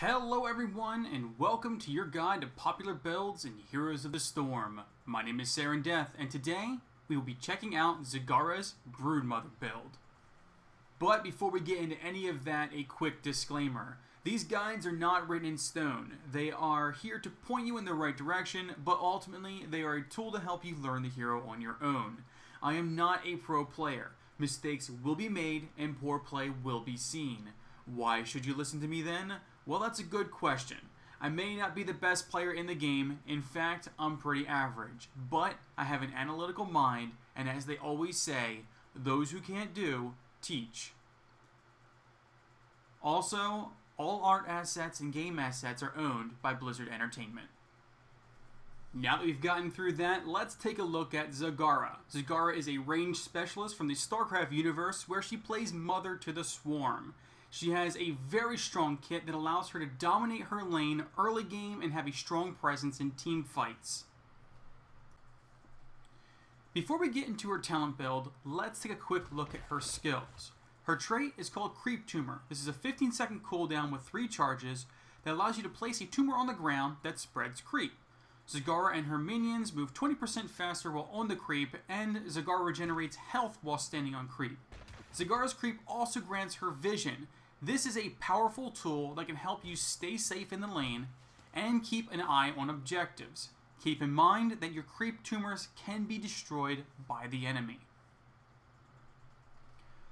Hello everyone, and welcome to your guide to popular builds and Heroes of the Storm. My name is Death, and today we will be checking out Zagara's Broodmother build. But before we get into any of that, a quick disclaimer. These guides are not written in stone. They are here to point you in the right direction, but ultimately they are a tool to help you learn the hero on your own. I am not a pro player. Mistakes will be made and poor play will be seen. Why should you listen to me then? Well, that's a good question. I may not be the best player in the game. In fact, I'm pretty average. But I have an analytical mind, and as they always say, those who can't do, teach. Also, all art assets and game assets are owned by Blizzard Entertainment. Now that we've gotten through that, let's take a look at Zagara. Zagara is a ranged specialist from the StarCraft universe where she plays Mother to the Swarm. She has a very strong kit that allows her to dominate her lane early game and have a strong presence in team fights. Before we get into her talent build, let's take a quick look at her skills. Her trait is called Creep Tumor. This is a 15-second cooldown with 3 charges that allows you to place a tumor on the ground that spreads creep. Zagara and her minions move 20% faster while on the creep, and Zagara regenerates health while standing on creep. Zagara's creep also grants her vision. This is a powerful tool that can help you stay safe in the lane and keep an eye on objectives. Keep in mind that your creep tumors can be destroyed by the enemy.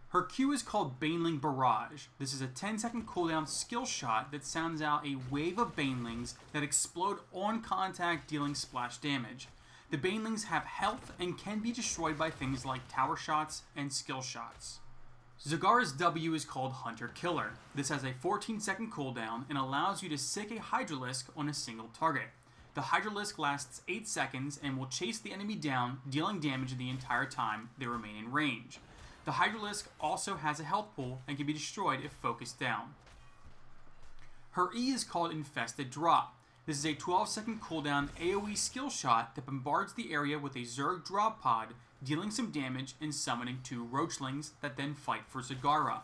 Her Q is called Baneling Barrage. This is a 10-second cooldown skill shot that sounds out a wave of banelings that explode on contact, dealing splash damage. The banelings have health and can be destroyed by things like tower shots and skill shots. Zagara's W is called Hunter Killer. This has a 14-second cooldown and allows you to sick a Hydralisk on a single target. The Hydralisk lasts 8 seconds and will chase the enemy down, dealing damage the entire time they remain in range. The Hydralisk also has a health pool and can be destroyed if focused down. Her E is called Infested Drop. This is a 12-second cooldown AoE skill shot that bombards the area with a Zerg drop pod, dealing some damage and summoning 2 Roachlings that then fight for Zagara.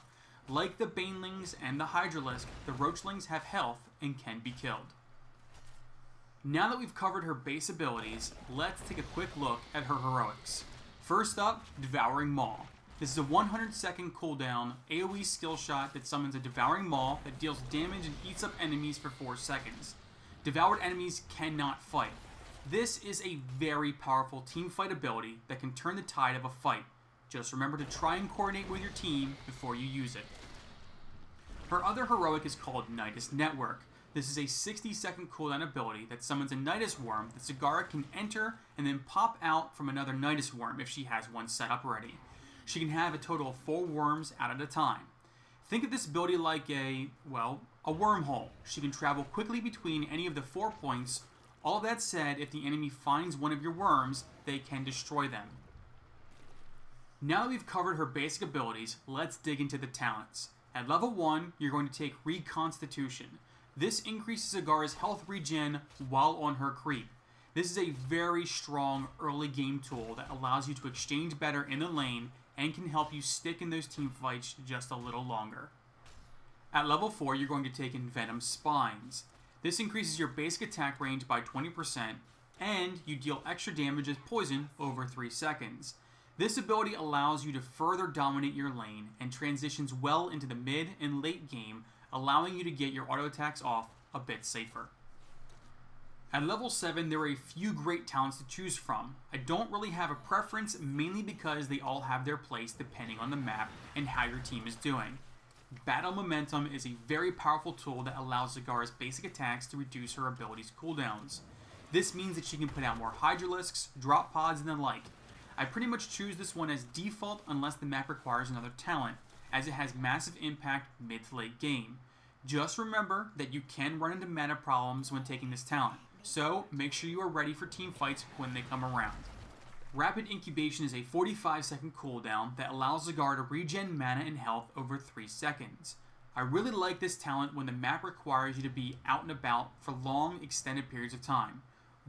Like the Banelings and the Hydralisk, the Roachlings have health and can be killed. Now that we've covered her base abilities, let's take a quick look at her heroics. First up, Devouring Maw. This is a 100-second cooldown AoE skill shot that summons a Devouring Maw that deals damage and eats up enemies for 4 seconds. Devoured enemies cannot fight. This is a very powerful teamfight ability that can turn the tide of a fight. Just remember to try and coordinate with your team before you use it. Her other heroic is called Nidus Network. This is a 60-second cooldown ability that summons a Nidus Worm that Zagara can enter and then pop out from another Nidus Worm if she has one set up already. She can have a total of 4 worms out at a time. Think of this ability like a wormhole. She can travel quickly between any of the 4 points. All that said, if the enemy finds one of your worms, they can destroy them. Now that we've covered her basic abilities, let's dig into the talents. At level 1, you're going to take Reconstitution. This increases Zagara's health regen while on her creep. This is a very strong early game tool that allows you to exchange better in the lane and can help you stick in those team fights just a little longer. At level 4, you're going to take Envenom Spines. This increases your basic attack range by 20%, and you deal extra damage as poison over 3 seconds. This ability allows you to further dominate your lane and transitions well into the mid and late game, allowing you to get your auto attacks off a bit safer. At level 7, there are a few great talents to choose from. I don't really have a preference, mainly because they all have their place depending on the map and how your team is doing. Battle Momentum is a very powerful tool that allows Zagara's basic attacks to reduce her abilities' cooldowns. This means that she can put out more Hydralisks, drop pods, and the like. I pretty much choose this one as default unless the map requires another talent, as it has massive impact mid to late game. Just remember that you can run into mana problems when taking this talent, so make sure you are ready for team fights when they come around. Rapid Incubation is a 45-second cooldown that allows Zagara to regen mana and health over 3 seconds. I really like this talent when the map requires you to be out and about for long, extended periods of time,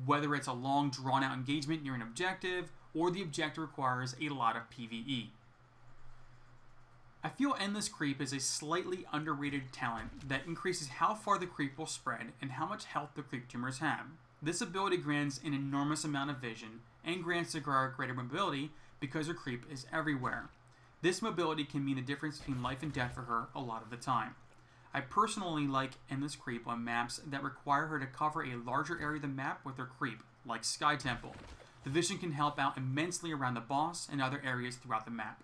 whether it's a long, drawn-out engagement near an objective, or the objective requires a lot of PvE. I feel Endless Creep is a slightly underrated talent that increases how far the creep will spread and how much health the creep tumors have. This ability grants an enormous amount of vision and grants Zagara greater mobility because her creep is everywhere. This mobility can mean the difference between life and death for her a lot of the time. I personally like Endless Creep on maps that require her to cover a larger area of the map with her creep, like Sky Temple. The vision can help out immensely around the boss and other areas throughout the map.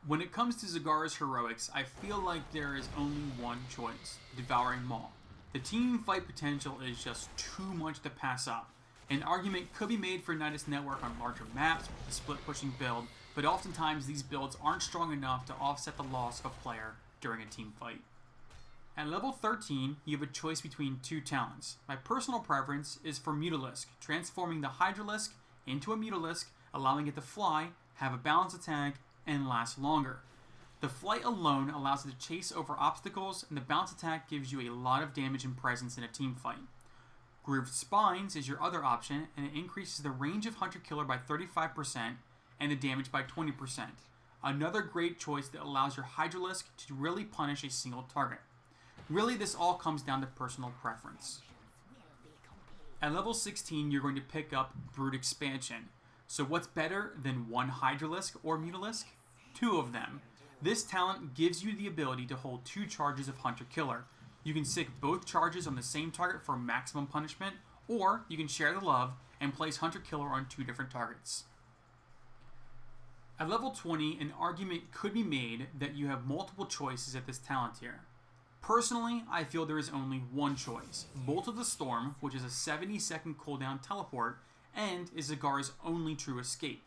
When it comes to Zagara's heroics, I feel like there is only one choice: Devouring Maw. The team fight potential is just too much to pass up. An argument could be made for Nidus Network on larger maps with a split pushing build, but oftentimes these builds aren't strong enough to offset the loss of a player during a team fight. At level 13, you have a choice between two talents. My personal preference is for Mutalisk, transforming the Hydralisk into a Mutalisk, allowing it to fly, have a balanced attack, and last longer. The flight alone allows it to chase over obstacles, and the bounce attack gives you a lot of damage and presence in a team fight. Grooved Spines is your other option, and it increases the range of Hunter Killer by 35% and the damage by 20%. Another great choice that allows your Hydralisk to really punish a single target. Really, this all comes down to personal preference. At level 16, you're going to pick up Brood Expansion. So what's better than one Hydralisk or Mutalisk? Two of them. This talent gives you the ability to hold two charges of Hunter Killer. You can stick both charges on the same target for maximum punishment, or you can share the love and place Hunter Killer on two different targets. At level 20, an argument could be made that you have multiple choices at this talent tier. Personally, I feel there is only one choice: Bolt of the Storm, which is a 70-second cooldown teleport and is Zagara's only true escape.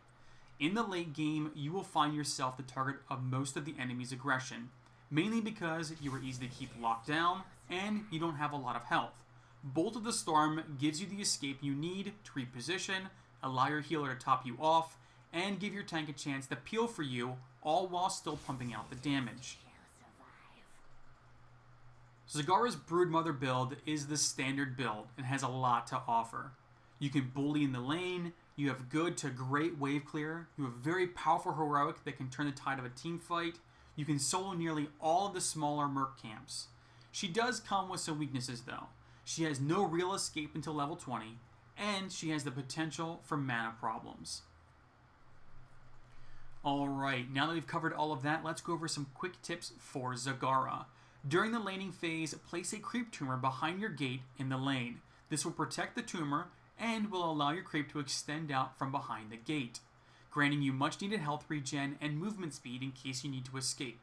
In the late game, you will find yourself the target of most of the enemy's aggression, mainly because you are easy to keep locked down and you don't have a lot of health. Bolt of the Storm gives you the escape you need to reposition, allow your healer to top you off, and give your tank a chance to peel for you, all while still pumping out the damage. Zagara's Broodmother build is the standard build and has a lot to offer. You can bully in the lane, you have good to great wave clear, you have very powerful heroic that can turn the tide of a team fight, you can solo nearly all of the smaller merc camps. She does come with some weaknesses though. She has no real escape until level 20, and she has the potential for mana problems. Alright, now that we've covered all of that, let's go over some quick tips for Zagara. During the laning phase, place a creep tumor behind your gate in the lane. This will protect the tumor and will allow your creep to extend out from behind the gate, granting you much needed health regen and movement speed in case you need to escape.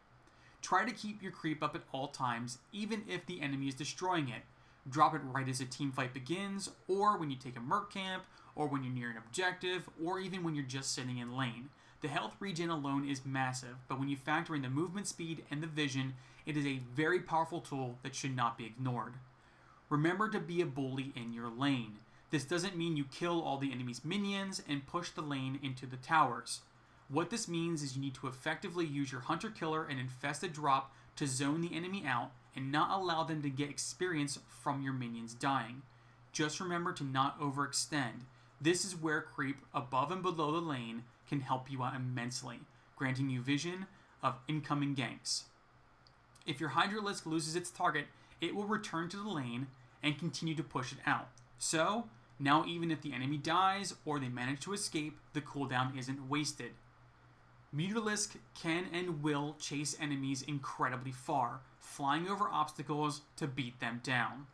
Try to keep your creep up at all times, even if the enemy is destroying it. Drop it right as a team fight begins, or when you take a merc camp, or when you're near an objective, or even when you're just sitting in lane. The health regen alone is massive, but when you factor in the movement speed and the vision, it is a very powerful tool that should not be ignored. Remember to be a bully in your lane. This doesn't mean you kill all the enemy's minions and push the lane into the towers. What this means is you need to effectively use your Hunter Killer and Infested drop to zone the enemy out and not allow them to get experience from your minions dying. Just remember to not overextend. This is where creep above and below the lane can help you out immensely, granting you vision of incoming ganks. If your Hydralisk loses its target, it will return to the lane and continue to push it out. So, now even if the enemy dies or they manage to escape, the cooldown isn't wasted. Mutalisk can and will chase enemies incredibly far, flying over obstacles to beat them down.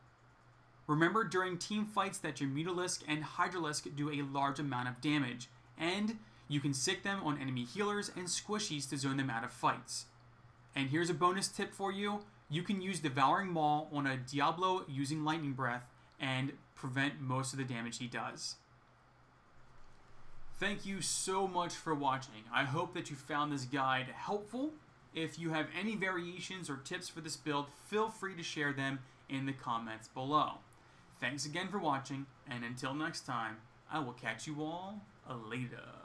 Remember during team fights that your Mutalisk and Hydralisk do a large amount of damage, and you can sick them on enemy healers and squishies to zone them out of fights. And here's a bonus tip for you: you can use Devouring Maw on a Diablo using Lightning Breath and prevent most of the damage he does. Thank you so much for watching. I hope that you found this guide helpful. If you have any variations or tips for this build, feel free to share them in the comments below. Thanks again for watching, and until next time, I will catch you all later.